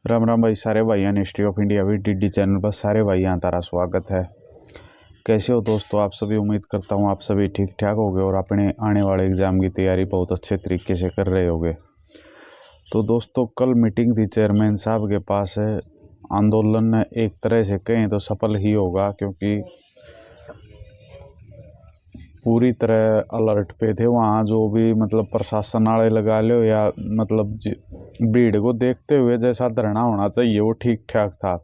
राम राम भाई, सारे भाइयों ने हिस्ट्री ऑफ इंडिया भी डीडी चैनल पर सारे भाइयों तारा स्वागत है। कैसे हो दोस्तों आप सभी? उम्मीद करता हूँ आप सभी ठीक ठाक होगे और अपने आने वाले एग्ज़ाम की तैयारी बहुत अच्छे तरीके से कर रहे होगे। तो दोस्तों, कल मीटिंग थी चेयरमैन साहब के पास। आंदोलन एक तरह से कहें तो सफल ही होगा, क्योंकि पूरी तरह अलर्ट पे थे वहाँ। जो भी मतलब प्रशासन वाले लगा लो या मतलब भीड़ को देखते हुए जैसा धरना होना चाहिए वो ठीक ठाक था।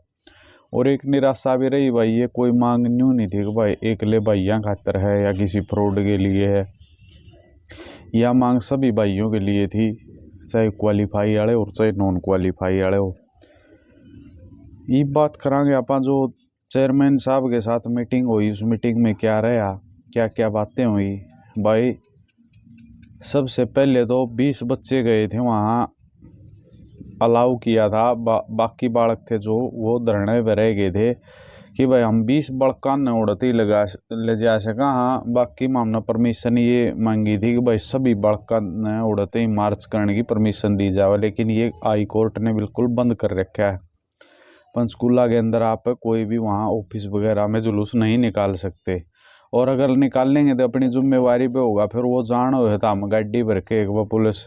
और एक निराशा भी रही भाई, ये कोई मांग न्यू नहीं थी कि भाई एकले भाइयों खातर है या किसी फ्रॉड के लिए है। यह मांग सभी भाइयों के लिए थी, चाहे क्वालिफाई वाले और चाहे नॉन क्वालिफाई वाले हो। ये बात करांगे आप जो चेयरमैन साहब के साथ मीटिंग हुई, उस मीटिंग में क्या रहा, क्या क्या बातें हुई भाई। सबसे पहले तो 20 बच्चे गए थे वहाँ, अलाउ किया था। बाकी बालक थे जो वो धरने पर रह गए थे कि भाई हम 20 बड़का न उड़ती ले जा सका। हाँ, बाकी में हमने परमिशन ये मांगी थी कि भाई सभी बड़का न उड़ते ही मार्च करने की परमिशन दी जाए, लेकिन ये हाई कोर्ट ने बिल्कुल बंद कर रखा है। पंचकूला के अंदर आप कोई भी वहाँ ऑफिस वगैरह में जुलूस नहीं निकाल सकते, और अगर निकालेंगे तो अपनी जिम्मेवारी पे होगा। फिर वो जान हो तो हम गाड़ी भर के एक पुलिस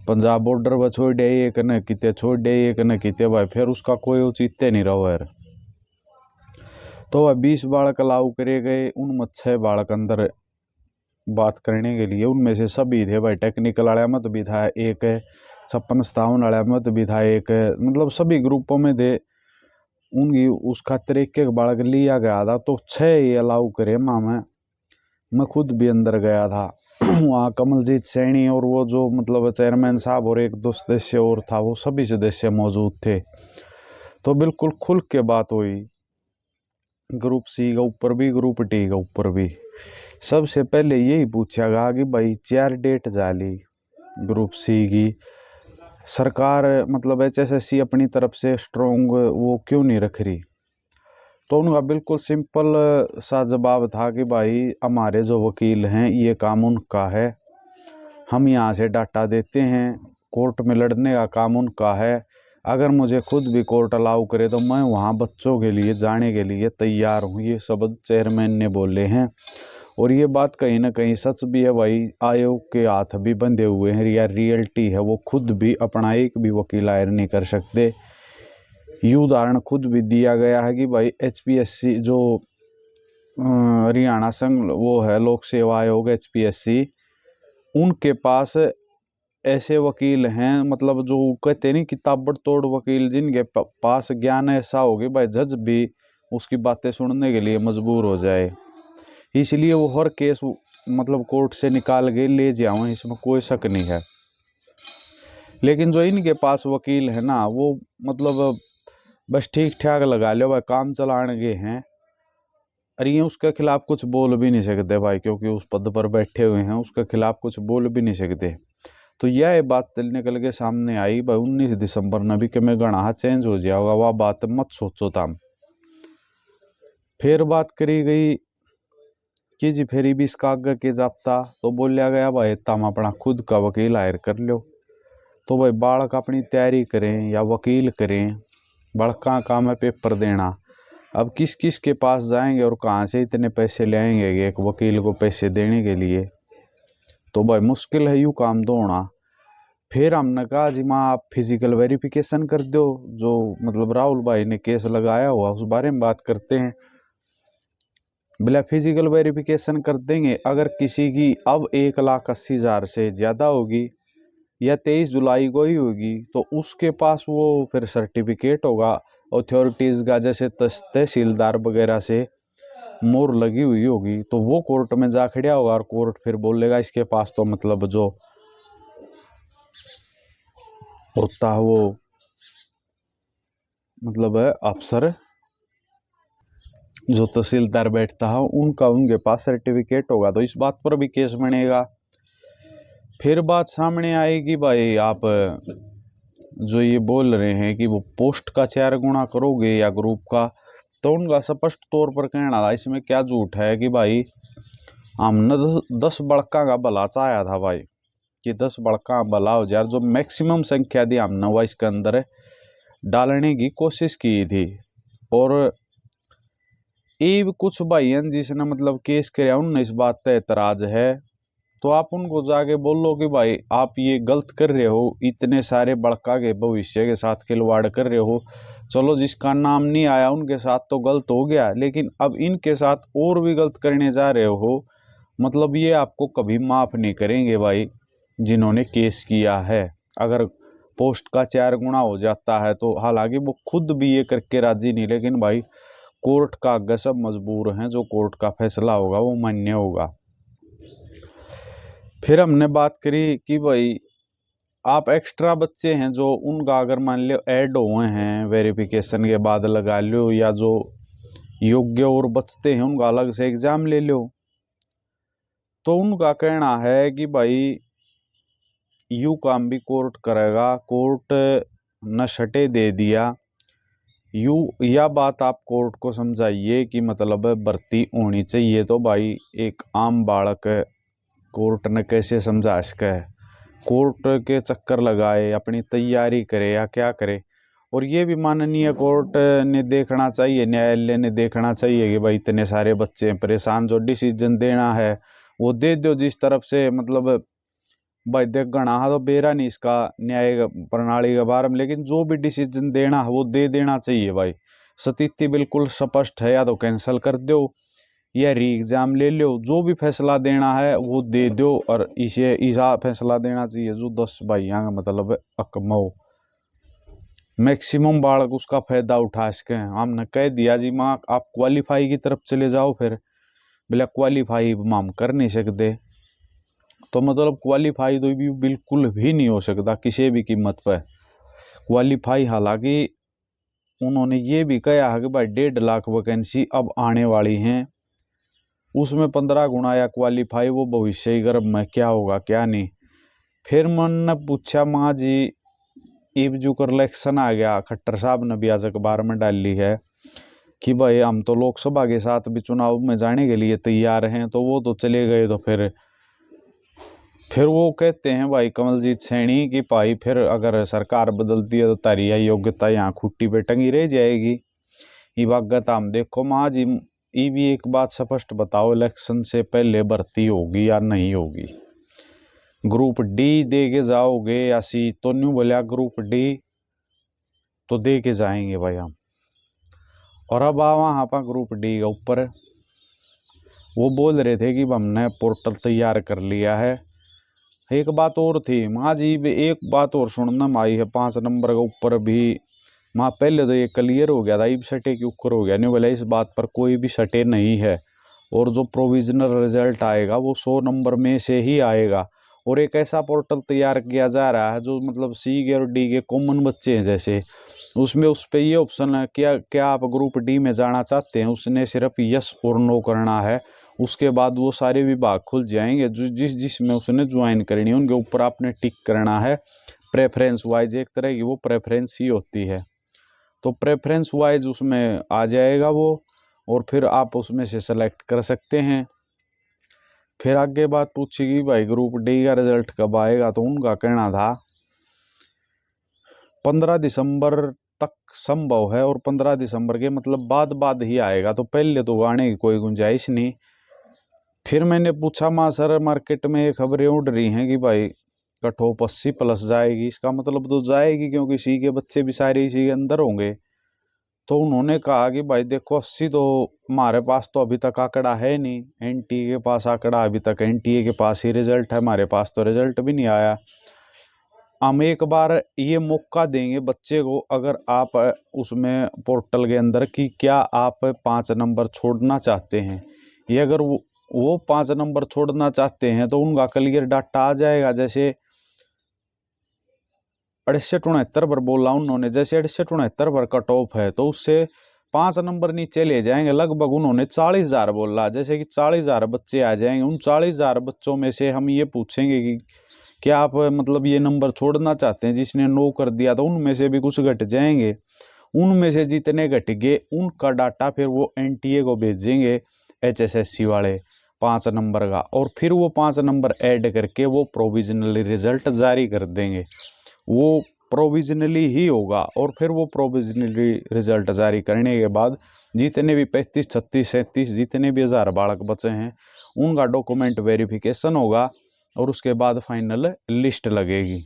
पंजाब बॉर्डर पर छोड़ दे, एक न किते छोड़ दे, एक न किते भाई, फिर उसका कोई औचित्य नहीं रहो यार। तो वह 20 बालक अलाउ करे गए, उनमें 6 बालक अंदर बात करने के लिए, उनमें से सभी थे भाई। टेक्निकल वाला मत भी था एक, 56-57 वाला मत भी था एक, मतलब सभी ग्रुपों में थे। उनकी उस खातिर एक एक बालक लिया गया था, तो 6 ही अलाउ करे। मैं खुद भी अंदर गया था वहाँ कमलजीत सैनी और वो जो मतलब चेयरमैन साहब और एक दो सदस्य और था, वो सभी सदस्य मौजूद थे। तो बिल्कुल खुल के बात हुई, ग्रुप सी के ऊपर भी ग्रुप डी के ऊपर भी। सबसे पहले यही पूछा गया कि भाई 4 डेट जाली ग्रुप सी की, सरकार मतलब HSSC अपनी तरफ से स्ट्रोंग वो क्यों नहीं रख रही। तो उनका बिल्कुल सिंपल सा जवाब था कि भाई हमारे जो वकील हैं ये काम उनका है, हम यहाँ से डाटा देते हैं, कोर्ट में लड़ने का काम उनका है। अगर मुझे खुद भी कोर्ट अलाउ करे तो मैं वहाँ बच्चों के लिए जाने के लिए तैयार हूँ। ये शब्द चेयरमैन ने बोले हैं, और ये बात कहीं ना कहीं सच भी है भाई। आयोग के हाथ भी बंधे हुए हैं, या रियलिटी है, वो खुद भी अपना एक भी वकील हायर नहीं कर सकते। ये उदाहरण खुद भी दिया गया है कि भाई HPSC जो हरियाणा संघ वो है लोक सेवा आयोग HPSC, उनके पास ऐसे वकील हैं, मतलब जो कहते नहीं कि ताबड़तोड़ वकील, जिनके पास ज्ञान ऐसा हो कि भाई जज भी उसकी बातें सुनने के लिए मजबूर हो जाए। इसलिए वो हर केस मतलब कोर्ट से निकाल के ले जाओ, इसमें कोई शक नहीं है। लेकिन जो इनके पास वकील है ना, वो मतलब बस ठीक ठाक लगा लो भाई, काम चलाने के हैं। अरे ये उसके खिलाफ कुछ बोल भी नहीं सकते भाई, क्योंकि उस पद पर बैठे हुए हैं, उसके खिलाफ कुछ बोल भी नहीं सकते। तो यह बात निकल के सामने आई भाई 19 दिसंबर न भी कि मैं गणा चेंज हो जाएगा, वह बात मत सोचो ताम। फिर बात करी गई कि जी फिर भी इसका आगे के जापता, तो बोलिया गया भाई तम अपना खुद का वकील हायर कर लो। तो भाई बालक अपनी तैयारी करें या वकील करें, बड़का काम है पेपर देना। अब किस किस के पास जाएंगे और कहाँ से इतने पैसे ले आएंगे एक वकील को पैसे देने के लिए? तो भाई मुश्किल है यूँ काम तो होना। फिर हमने कहा जी माँ आप फिजिकल वेरिफिकेशन कर दो, जो मतलब राहुल भाई ने केस लगाया हुआ उस बारे में बात करते हैं। बिना फिजिकल वेरिफिकेशन कर देंगे, अगर किसी की अब 1,80,000 से ज़्यादा होगी या 23 जुलाई को ही होगी, तो उसके पास वो फिर सर्टिफिकेट होगा अथॉरिटीज़ का, जैसे तहसीलदार वगैरह से मोहर लगी हुई होगी, तो वो कोर्ट में जा खड़ा होगा और कोर्ट फिर बोलेगा इसके पास तो मतलब जो होता है वो मतलब है अफसर, जो तहसीलदार बैठता है उनका उनके पास सर्टिफिकेट होगा, तो इस बात पर भी केस बनेगा। फिर बात सामने आएगी भाई आप जो ये बोल रहे हैं कि वो पोस्ट का 4 गुना करोगे या ग्रुप का, तो उनका स्पष्ट तौर पर कहना था, इसमें क्या झूठ है कि भाई हमने 10 बड़का का भला चाहा था भाई, कि 10 बड़का भला हो जाए। जो मैक्सिमम संख्या दी हमने वह इसके अंदर डालने की कोशिश की थी। और ये कुछ भाइयन जिसने मतलब केस किया उनने इस बात पे एतराज है, तो आप उनको जाके बोलो कि भाई आप ये गलत कर रहे हो, इतने सारे बड़का के भविष्य के साथ खिलवाड़ कर रहे हो। चलो जिसका नाम नहीं आया उनके साथ तो गलत हो गया, लेकिन अब इनके साथ और भी गलत करने जा रहे हो, मतलब ये आपको कभी माफ नहीं करेंगे भाई जिन्होंने केस किया है। अगर पोस्ट का 4 गुना हो जाता है तो हालांकि वो खुद भी ये करके राजी नहीं, लेकिन भाई कोर्ट का आगे सब मजबूर हैं, जो कोर्ट का फैसला होगा वो मान्य होगा। फिर हमने बात करी कि भाई आप एक्स्ट्रा बच्चे हैं जो उनका अगर मान लो ऐड हुए हैं वेरिफिकेशन के बाद लगा लो, या जो योग्य और बचते हैं उनका अलग से एग्जाम ले लो। तो उनका कहना है कि भाई यू काम भी कोर्ट करेगा, कोर्ट न छटे दे दिया यू। यह बात आप कोर्ट को समझाइए कि मतलब भर्ती होनी चाहिए, तो भाई एक आम बालक कोर्ट ने कैसे समझा सके, कोर्ट के चक्कर लगाए, अपनी तैयारी करे या क्या करे। और ये भी माननीय कोर्ट ने देखना चाहिए, न्यायालय ने देखना चाहिए कि भाई इतने सारे बच्चे परेशान, जो डिसीजन देना है वो दे दो जिस तरफ से मतलब भाई देख गणा तो बेरा नहीं इसका न्याय प्रणाली के बारे में, लेकिन जो भी डिसीजन देना है वो दे देना चाहिए भाई। स्थिति बिल्कुल स्पष्ट है, या तो कैंसिल कर दो या री एग्जाम ले लो, जो भी फैसला देना है वो दे दो। और इसे ऐसा फैसला देना चाहिए जो 10 भाइयों का मतलब अकमो मैक्सिमम बालक उसका फायदा उठा सके। हमने कह दिया जी माँ आप क्वालिफाई की तरफ चले जाओ, फिर बोला क्वालिफाई हम कर नहीं सकते, तो मतलब क्वालिफाई तो भी बिल्कुल भी नहीं हो सकता किसी भी कीमत पर क्वालिफाई। हालांकि उन्होंने ये भी कहा है कि भाई 1.5 लाख वैकेंसी अब आने वाली हैं, उसमें 15 गुना या क्वालिफाई, वो भविष्य ही गर्भ में क्या होगा क्या नहीं। फिर मन ने पूछा माँ जी इब जो कर इलेक्शन आ गया, खट्टर साहब ने भी आज अखबार में डाली है कि भाई हम तो लोकसभा के साथ भी चुनाव में जाने के लिए तैयार हैं, तो वो तो चले गए। तो फिर वो कहते हैं भाई कमलजीत सैनी कि भाई फिर अगर सरकार बदलती है तो तारी योग्यता यहाँ खुट्टी पे टंगी रह जाएगी। ये बात हम देखो माँ जी, ये भी एक बात स्पष्ट बताओ, इलेक्शन से पहले भर्ती होगी या नहीं होगी? ग्रुप डी दे के जाओगे या सी? तो नहीं बोलिया ग्रुप डी तो दे के जाएंगे भाई हम। और अब वहाँ पर ग्रुप डी के ऊपर वो बोल रहे थे कि हमने पोर्टल तैयार कर लिया है। एक बात और थी माँ जी, एक बात और सुनना में आई है, 5 नंबर के ऊपर भी माँ पहले तो ये क्लियर हो गया था, इब सटे के ऊपर हो गया नहीं बोला, इस बात पर कोई भी सटे नहीं है। और जो प्रोविजनल रिजल्ट आएगा वो 100 नंबर में से ही आएगा। और एक ऐसा पोर्टल तैयार किया जा रहा है जो मतलब सी के और डी के कॉमन बच्चे हैं जैसे, उसमें उस पर ये ऑप्शन है क्या आप ग्रुप डी में जाना चाहते हैं, उसने सिर्फ यस और नो करना है। उसके बाद वो सारे विभाग खुल जाएंगे जो जिसमें उसने ज्वाइन करनी है, उनके ऊपर आपने टिक करना है प्रेफरेंस वाइज, एक तरह की वो प्रेफरेंस ही होती है। तो प्रेफरेंस वाइज उसमें आ जाएगा वो, और फिर आप उसमें से सेलेक्ट कर सकते हैं। फिर आगे बात पूछी कि भाई ग्रुप डी का रिजल्ट कब आएगा, तो उनका कहना था 15 दिसंबर तक संभव है, और 15 दिसंबर के मतलब बाद ही आएगा, तो पहले तो आने की कोई गुंजाइश नहीं। फिर मैंने पूछा माँ सर मार्केट में ये खबरें उड़ रही हैं कि भाई कट ऑफ 80+ जाएगी, इसका मतलब तो जाएगी क्योंकि सी के बच्चे भी सारे इसी के अंदर होंगे। तो उन्होंने कहा कि भाई देखो 80 तो हमारे पास तो अभी तक आंकड़ा है नहीं, एनटीए के पास आंकड़ा अभी तक एनटीए के पास ही रिजल्ट है, हमारे पास तो रिजल्ट भी नहीं आया। हम एक बार ये मौका देंगे बच्चे को, अगर आप उसमें पोर्टल के अंदर कि क्या आप 5 नंबर छोड़ना चाहते हैं, ये अगर वो 5 नंबर छोड़ना चाहते हैं तो उनका क्लियर डाटा आ जाएगा। जैसे 68-69 पर बोला उन्होंने, जैसे 68-69 पर कट ऑफ है तो उससे 5 नंबर नीचे ले जाएंगे, लगभग उन्होंने 40,000 बोला, जैसे कि 40,000 बच्चे आ जाएंगे। उन 40,000 बच्चों में से हम ये पूछेंगे कि क्या आप मतलब ये नंबर छोड़ना चाहते हैं, जिसने नो कर दिया तो उनमें से भी कुछ घट जाएंगे। उनमें से जितने घट गए उनका डाटा फिर वो एनटीए को भेजेंगे, एचएसएससी वाले 5 नंबर का, और फिर वो 5 नंबर ऐड करके वो प्रोविजनल रिजल्ट जारी कर देंगे। वो प्रोविजनली ही होगा। और फिर वो प्रोविजनली रिजल्ट जारी करने के बाद जितने भी 35, 36, 37 जितने भी 1000 बालक बचे हैं उनका डॉक्यूमेंट वेरिफिकेशन होगा और उसके बाद फाइनल लिस्ट लगेगी।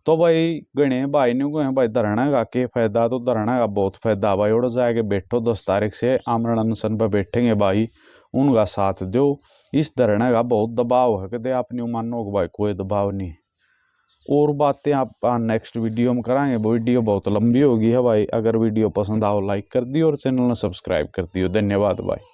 तो भाई गणे भाई ने कहे भाई धरना का के फायदा, तो धरना का बहुत फायदा भाई। और जाके बैठो 10 तारीख से आमरण अनशन पर बैठेंगे भाई, उनका साथ दो। इस धरने का बहुत दबाव है, कहते अपनी मानो कि भाई कोई दबाव नहीं। और बातें आप नेक्स्ट वीडियो में कराएंगे, वो वीडियो बहुत लंबी होगी है भाई। अगर वीडियो पसंद आओ लाइक कर दियो और चैनल ने सब्सक्राइब कर दियो। धन्यवाद भाई।